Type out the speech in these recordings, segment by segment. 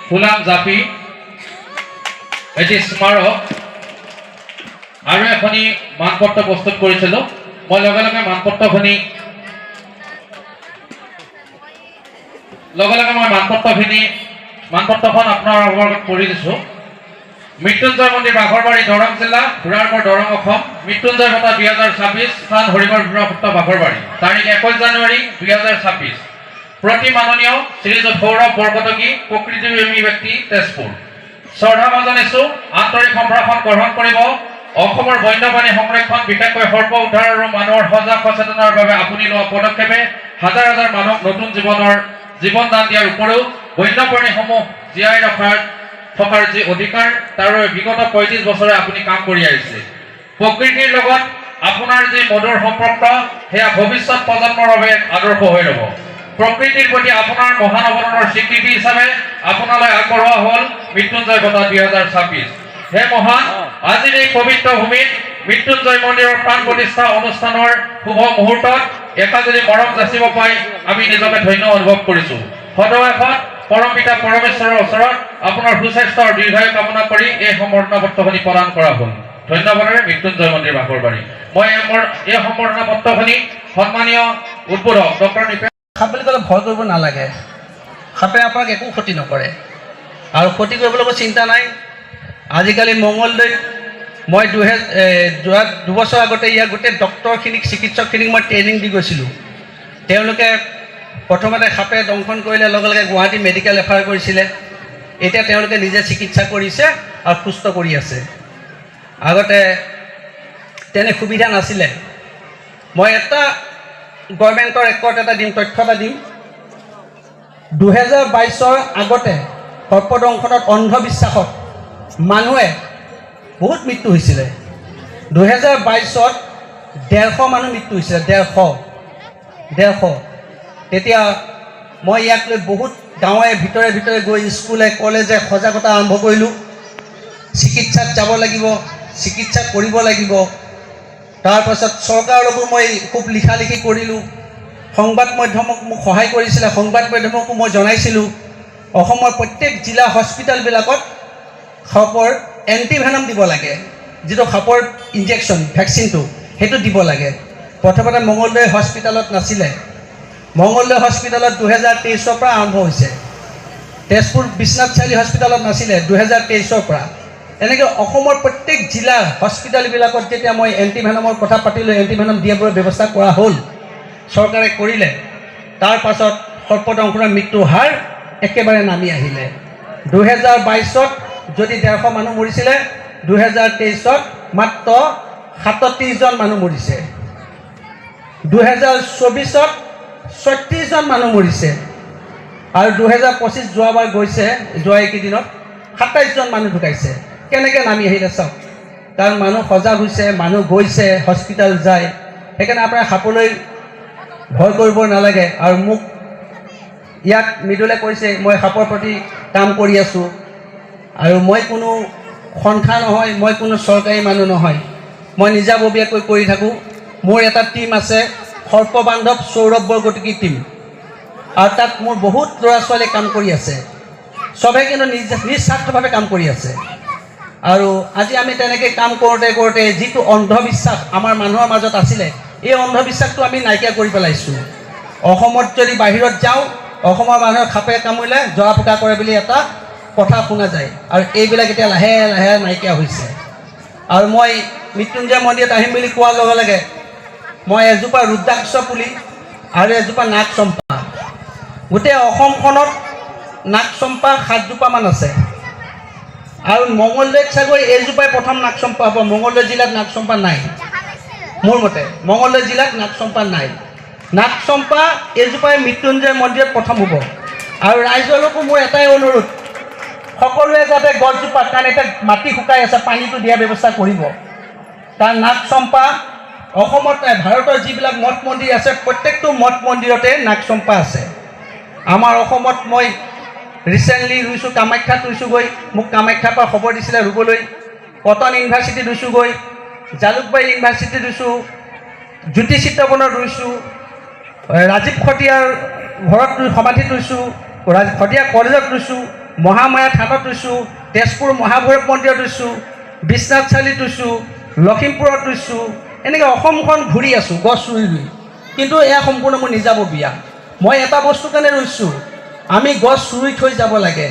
ফুলাম জাপি এটি স্মাৰক আৰু এখনি মানপত্ৰ প্ৰস্তুত কৰিছিলোঁ। মই লগে লগে মানপত্ৰখিনি মানপত্ৰখন আপোনাৰ আগত পঢ়ি দিছোঁ। মৃত্যুঞ্জয় মন্দিৰ বাঘৰবাৰী দৰং জিলা ঘোঁৰাৰগড় দৰং অসম। মৃত্যুঞ্জয় বঁটা 2026 স্থান হৰিবৰ সত্ৰ বাঘৰবাৰী তাৰিখ 21 জানুৱাৰী 2026। প্ৰতি মাননীয় শ্ৰীযুত সৌৰভ বৰকটকী প্ৰকৃতিপ্ৰেমী ব্যক্তি তেজপুৰ। শ্ৰদ্ধা জনাইছোঁ আন্তৰিক সম্ভাষণ গ্ৰহণ কৰিব। অসমৰ বন্যপ্ৰাণী সংৰক্ষণ বিশেষকৈ সৰ্প উদ্ধাৰ আৰু মানুহৰ সজাগ সচেতনৰ বাবে আপুনি লোৱা পদক্ষেপে হাজাৰ হাজাৰ মানুহক নতুন জীৱন দান দিয়াৰ উপৰিও বন্যপ্ৰাণীসমূহ জীয়াই থকাৰ যি অধিকাৰ তাৰ বিগত 35 বছৰে আপুনি কাম কৰি আহিছে। প্ৰকৃতিৰ লগত আপোনাৰ যি মধুৰ সম্পৰ্ক সেয়া ভৱিষ্যত প্ৰজন্মৰ বাবে আদৰ্শ হৈ ৰ'ব। প্ৰকৃতিৰ প্ৰতি আপোনাৰ মহান অৱদানৰ স্বীকৃতি হিচাপে আপোনালৈ আগবঢ়োৱা হ'ল মৃত্যুঞ্জয় বঁটা 2026। হে মহান, আজিৰ এই পবিত্ৰ ভূমিত মৃত্যুঞ্জয় মন্দিৰৰ প্ৰাণ প্ৰতিষ্ঠা অনুষ্ঠানৰ শুভ মুহূৰ্তত একাজলি মৰম যাচিব পাই আমি নিজকে ধন্য অনুভৱ কৰিছোঁ। সদৌ পৰম পিতা পৰমেশ্বৰৰ ওচৰত আপোনাৰ সুস্বাস্থ্য আৰু দীৰ্ঘায়ু কামনা কৰি এই সম্বৰ্ধনা পত্ৰখিনি প্ৰদান কৰা হ'ল। ধন্যবাদেৰে মৃত্যুঞ্জয় মন্দিৰ বাঘৰবাৰী। মই এই সম্বৰ্ধনা পত্ৰখিনি সন্মানীয় উদ্বোধক ডক্টৰ নিপেন। সাপ বুলি ক'লে ভয় কৰিব নালাগে। সাপে আপোনাক একো ক্ষতি নকৰে আৰু ক্ষতি কৰিবলৈ চিন্তা নাই। আজিকালি মংগলদৈত মই যোৱা 2 বছৰ আগতে ইয়াৰ গোটেই ডক্টৰখিনিক চিকিৎসকখিনিক মই ট্ৰেইনিং দি গৈছিলোঁ। তেওঁলোকে প্ৰথমতে সাপে দংশন কৰিলে লগে লগে গুৱাহাটী মেডিকেল ৰেফাৰ কৰিছিলে। এতিয়া তেওঁলোকে নিজে চিকিৎসা কৰিছে আৰু সুস্থ কৰি আছে। আগতে তেনে সুবিধা নাছিলে। মই এটা গভৰ্ণমেণ্টৰ ৰেকৰ্ড এটা দিম, তথ্য এটা দিম। 2022 আগতে সৰ্পদংশনত অন্ধবিশ্বাসত মানুহে বহুত মৃত্যু হৈছিলে। 2022 150 মানুহ মৃত্যু হৈছিলে। 150। তেতিয়া মই ইয়াক লৈ বহুত গাঁৱে ভিতৰে ভিতৰে গৈ স্কুলে কলেজে সজাগতা আৰম্ভ কৰিলোঁ। চিকিৎসাত যাব লাগিব, চিকিৎসা কৰিব লাগিব। তাৰপাছত চৰকাৰকো মই খুব লিখি কৰিলোঁ। সংবাদ মাধ্যমক মোক সহায় কৰিছিলে, সংবাদ মাধ্যমকো মই জনাইছিলোঁ অসমৰ প্ৰত্যেক জিলা হস্পিটেলবিলাকত সাপৰ এণ্টিভেনম দিব লাগে। যিটো সাপৰ ইনজেকশ্যন ভেকচিনটো সেইটো দিব লাগে। প্ৰথমতে মংগলদৈ হস্পিটেলত নাছিলে। মংগলদৈ হস্পিটেলত 2023 পৰা আৰম্ভ হৈছে। তেজপুৰ বিশ্বনাথ চাৰিআলি হস্পিটেলত নাছিলে 2023 পৰা। এনেকৈ অসমৰ প্ৰত্যেক জিলা হস্পিটেলবিলাকত যেতিয়া মই এণ্টিভেনমৰ কথা পাতিলোঁ, এণ্টিভেনম দিয়াৰ ব্যৱস্থা কৰা হ'ল, চৰকাৰে কৰিলে। তাৰ পাছত সৰ্পদংশনৰ মৃত্যুৰ হাৰ একেবাৰে নামি আহিলে। 2022 যদি 150 মানুহ মৰিছিলে, 2023 মাত্ৰ 37জন মানুহ মৰিছে। 2024 36জন মানুহ মৰিছে আৰু 2025 যোৱাবাৰ গৈছে, যোৱা এইকেইদিনত 27জন মানুহ ঢুকাইছে। কেনেকৈ নামি আহিলে চাওক। কাৰণ মানুহ সজাগ হৈছে, মানুহ গৈছে, হস্পিটেল যায়। সেইকাৰণে আপোনাৰ সাপলৈ ভয় কৰিব নালাগে। আৰু মোক ইয়াক মৃদুলে কৈছে মই সাপৰ প্ৰতি কাম কৰি আছোঁ আৰু মই কোনো সন্থা নহয়, মই কোনো চৰকাৰী মানুহ নহয়, মই নিজাববীয়াকৈ কৰি থাকোঁ। মোৰ এটা টীম আছে, সৰ্পবান্ধৱ সৌৰভ বৰকটকী টীম, আৰু তাত মোৰ বহুত ল'ৰা ছোৱালীয়ে কাম কৰি আছে। চবে কিন্তু নিস্বাৰ্থভাৱে কাম কৰি আছে। আৰু আজি আমি তেনেকৈ কাম কৰোঁতে কৰোঁতে যিটো অন্ধবিশ্বাস আমাৰ মানুহৰ মাজত আছিলে, এই অন্ধবিশ্বাসটো আমি নাইকিয়া কৰি পেলাইছোঁ। অসমত যদি বাহিৰত যাওঁ, অসমৰ মানুহৰ সাপে কামুৰিলে জৰা ফুকা কৰে বুলি এটা কথা শুনা যায়, আৰু এইবিলাক এতিয়া লাহে লাহে নাইকিয়া হৈছে। আৰু মই মৃত্যুঞ্জয় মন্দিৰত আহিম বুলি কোৱাৰ লগে লগে মই এজোপা ৰুদ্ৰাক্ষ পুলি আৰু এজোপা নাগচম্পা, গোটেই অসমখনত নাগচম্পা 7 জোপামান আছে। আৰু মংগলদৈত চাগৈ এইজোপাই প্ৰথম নাগচম্পা হ'ব। মংগলদৈ জিলাত নাগচম্পা নাই, মোৰ মতে মংগলদৈ জিলাত নাগচম্পা নাই। নাগচম্পা এইজোপাই মৃত্যুঞ্জয় মন্দিৰত প্ৰথম হ'ব। আৰু ৰাইজলৈকো মোৰ এটাই অনুৰোধ, সকলোৱে যাতে গছজোপা, কাৰণ এতিয়া মাটি শুকাই আছে, পানীটো দিয়াৰ ব্যৱস্থা কৰিব। কাৰণ নাগচম্পা অসমত নাই, ভাৰতৰ যিবিলাক মঠ মন্দিৰ আছে প্ৰত্যেকটো মঠ মন্দিৰতে নাগচম্পা আছে। আমাৰ অসমত মই ৰিচেণ্টলি ৰুইছোঁ, কামাখ্যাত ৰুইছোঁগৈ। মোক কামাখ্যাৰ পৰা খবৰ দিছিলে ৰুবলৈ। কটন ইউনিভাৰ্চিটিত ৰুইছোঁগৈ, জালুকবাৰী ইউনিভাৰ্চিটিত ৰুইছোঁ, জ্যোতি চিত্ৰবনত ৰুইছোঁ, ৰাজীৱ খটিয়াৰ ঘৰত সমাধিত ৰুইছোঁ, খটিয়া কলেজত ৰুইছোঁ, মহামায়া থানত ৰুইছোঁ, তেজপুৰ মহাভৈৰৱ মন্দিৰত ৰুইছোঁ, বিশ্বনাথ চাৰিআলিত ৰুইছোঁ, লখিমপুৰত ৰুইছোঁ, এনেকৈ অসমখন ঘূৰি আছোঁ গছ ৰুই ৰুই। কিন্তু এয়া সম্পূৰ্ণ মোৰ নিজাববীয়া। মই এটা বস্তু কাৰণে ৰুইছোঁ, আমি গছ ৰুই থৈ যাব লাগে,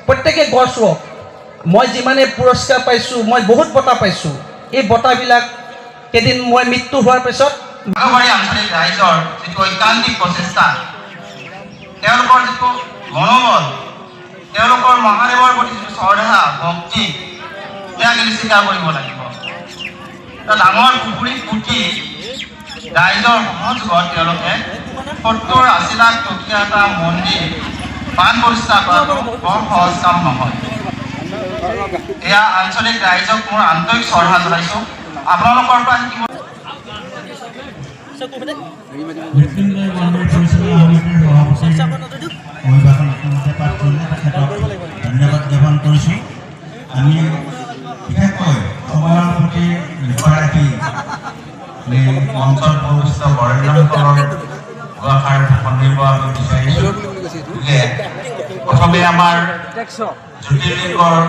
প্ৰত্যেকে গছ ৰুওক। মই যিমানে পুৰস্কাৰ পাইছোঁ, মই বহুত বঁটা পাইছোঁ, এই বঁটাবিলাক কেইদিন মই মৃত্যু হোৱাৰ পিছত বাঘৰবাৰী আঞ্চলিক ৰাইজৰ যিটো ঐকান্তিক প্ৰচেষ্টা, তেওঁলোকৰ যিটো মনোবল, তেওঁলোকৰ মহাদেৱৰ প্ৰতি যিটো শ্ৰদ্ধা ভক্তি, সেয়া কিন্তু স্বীকাৰ কৰিব লাগিব। এটা ডাঙৰ পুখুৰী পুতি ৰাইজৰ সহযোগত তেওঁলোকে 70-80 লাখ টকীয়া এটা মন্দিৰ বান প্ৰতিষ্ঠা কৰাটো বৰ সহজ কাম নহয়। এয়া আঞ্চলিক ৰাইজক মোৰ আন্তৰিক শ্ৰদ্ধা জনাইছোঁ। আপোনালোকৰ পৰা শিকিব মৃত্যুঞ্জয় মন্দিৰ পৰিচালনা সমিতিৰ সভাপতি অভিভাষণ ইতিমধ্যে পাঠ কৰিলে, তেখেতক ধন্যবাদ জ্ঞাপন কৰিছোঁ। আমি বিশেষকৈ সময়ৰ প্ৰতি লক্ষ্য ৰাখি মঞ্চত উপস্থিত বৰেণ্যসকলৰ দুআষাৰ ভাষণ দিব আমি বিচাৰিছোঁ যে প্ৰথমে আমাৰ জ্যোতিৰ্লিংগৰ